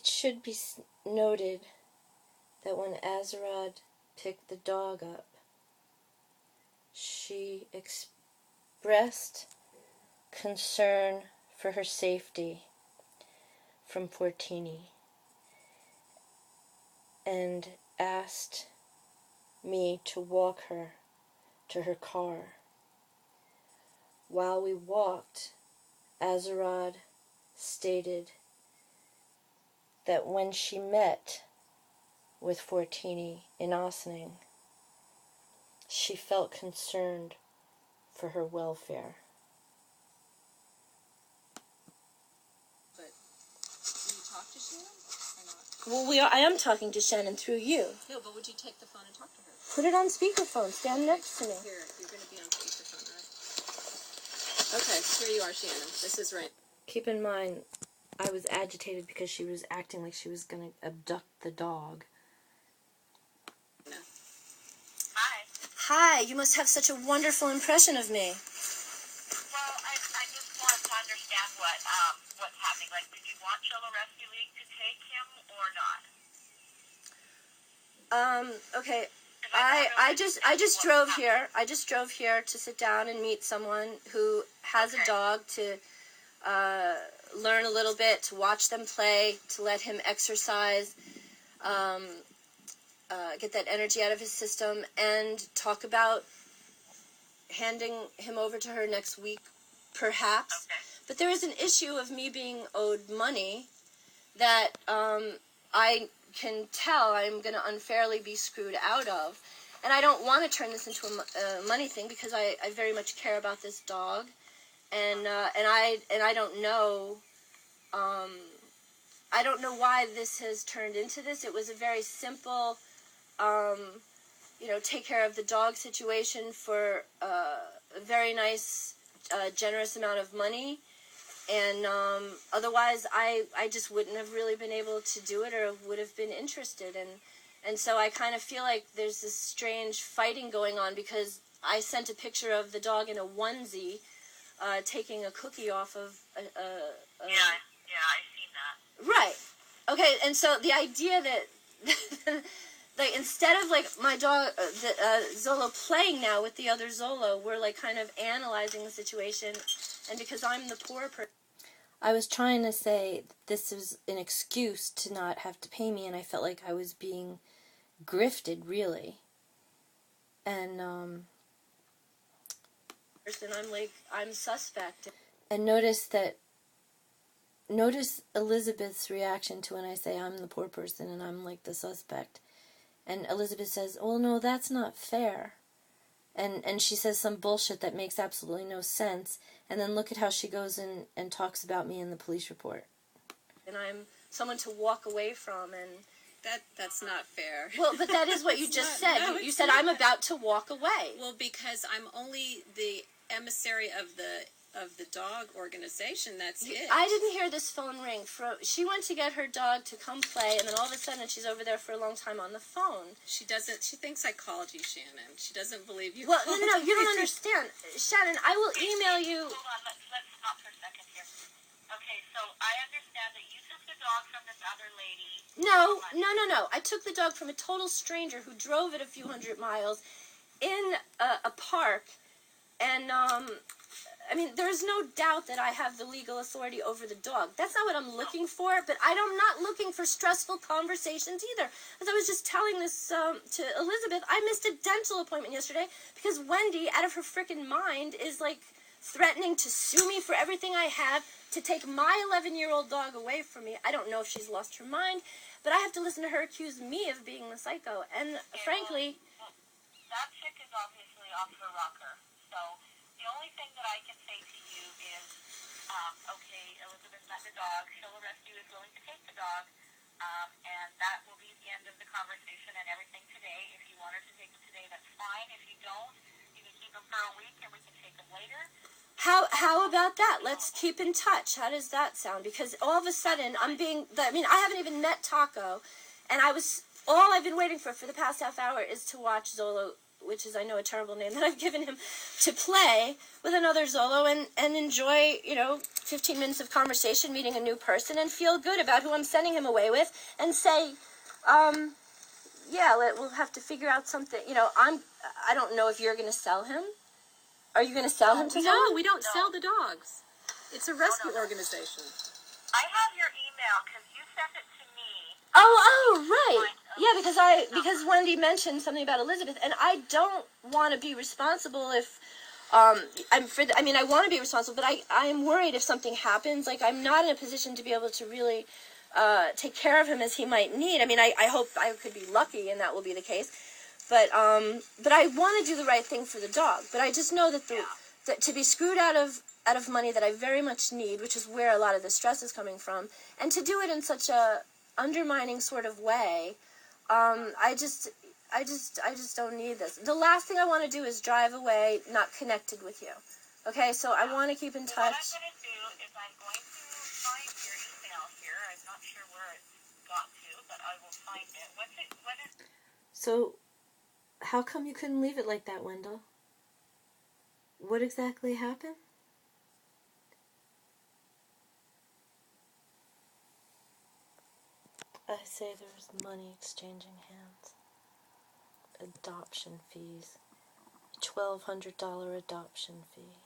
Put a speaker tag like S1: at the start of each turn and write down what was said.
S1: It should be noted that when Azerod picked the dog up, she expressed concern for her safety from Fortini and asked me to walk her to her car. While we walked, Azerod stated that when she met with Fortini in Ossining, she felt concerned for her welfare.
S2: But will you talk to Shannon or not?
S1: Well, I am talking to Shannon through you.
S2: No, but would you take the phone and talk to her?
S1: Put it on speakerphone. Stand next to me.
S2: Here, you're going to be on speakerphone, right? Okay, here you are, Shannon. This is right.
S1: Keep in mind, I was agitated because she was acting like she was going to abduct the dog.
S2: No.
S1: Hi, you must have such a wonderful impression of me.
S3: Well, I just want to understand what's happening. Like, did you want Chilla Rescue League to take him or not?
S1: Okay. I just drove here. I just drove here to sit down and meet someone who has a dog, to learn a little bit, to watch them play, to let him exercise, get that energy out of his system, and talk about handing him over to her next week, perhaps.
S3: Okay.
S1: But there is an issue of me being owed money that I can tell I'm going to unfairly be screwed out of. And I don't want to turn this into a money thing, because I very much care about this dog. And I don't know, I don't know why this has turned into this. It was a very simple, take care of the dog situation for a very nice, generous amount of money. And otherwise, I just wouldn't have really been able to do it, or would have been interested. And so I kind of feel like there's this strange fighting going on, because I sent a picture of the dog in a onesie, taking a cookie off of
S3: Yeah, I seen that.
S1: Right. Okay, and so the idea that like, instead of like my dog Zolo playing now with the other Zolo, we're like kind of analyzing the situation, and because I'm the poor person, I was trying to say this was an excuse to not have to pay me, and I felt like I was being grifted, really. And I'm like, I'm suspect. And notice Elizabeth's reaction to when I say I'm the poor person and I'm like the suspect. And Elizabeth says, "Oh no, that's not fair." And she says some bullshit that makes absolutely no sense. And then look at how she goes and talks about me in the police report. And I'm someone to walk away from, and
S2: That's not fair.
S1: well, but that is what you just said.
S2: No,
S1: You said I'm about to walk away.
S2: Well, because I'm only the emissary of the dog organization. That's it.
S1: I didn't hear this phone ring. She went to get her dog to come play, and then all of a sudden she's over there for a long time on the phone.
S2: She doesn't. She thinks I called you, Shannon. She doesn't believe you.
S1: Well,
S2: called
S1: no,
S2: me.
S1: you don't understand. Shannon, I will email you.
S3: Hold on, let's stop for a second here. Okay, so I understand that you took the dog from this other lady.
S1: No. I took the dog from a total stranger who drove it a few hundred miles in a park, and I mean, there's no doubt that I have the legal authority over the dog. That's not what I'm looking for, but I'm not looking for stressful conversations either. As I was just telling this to Elizabeth, I missed a dental appointment yesterday because Wendy, out of her frickin' mind, is like threatening to sue me for everything I have, to take my 11-year-old dog away from me. I don't know if she's lost her mind, but I have to listen to her accuse me of being the psycho. And frankly,
S3: that chick is obviously off her rocker. So the only thing that I can say to you is, okay, Elizabeth met the dog. Chilla Rescue is willing to take the dog, and that will be the end of the conversation and everything today. If you want her to take him today, that's fine. If you don't, you can keep him for a week, and we can take him later.
S1: How about that? Let's keep in touch. How does that sound? Because all of a sudden, I haven't even met Taco, and all I've been waiting for the past half hour is to watch Zolo which is I know a terrible name that I've given him, to play with another Zolo and enjoy, 15 minutes of conversation, meeting a new person, and feel good about who I'm sending him away with, and say, we'll have to figure out something. I don't know if you're going to sell him. Are you going to sell him to
S2: No,
S1: someone?
S2: we don't sell the dogs. It's a rescue organization.
S3: I have your email because you sent it to me.
S1: Oh, right. Yeah, because Wendy mentioned something about Elizabeth, and I don't want to be responsible if I want to be responsible, but I am worried if something happens. Like, I'm not in a position to be able to really take care of him as he might need. I mean, I hope I could be lucky, and that will be the case. But I want to do the right thing for the dog. But I just know that that to be screwed out of money that I very much need, which is where a lot of the stress is coming from, and to do it in such a undermining sort of way, I just don't need this. The last thing I want to do is drive away not connected with you. Okay, so I want to keep in touch.
S3: What I'm going to do is I'm going to find your email here. I'm not sure where it got to, but I will find it. What is?
S1: So, how come you couldn't leave it like that, Wendell? What exactly happened? I say there's money exchanging hands. Adoption fees. $1,200 adoption fee.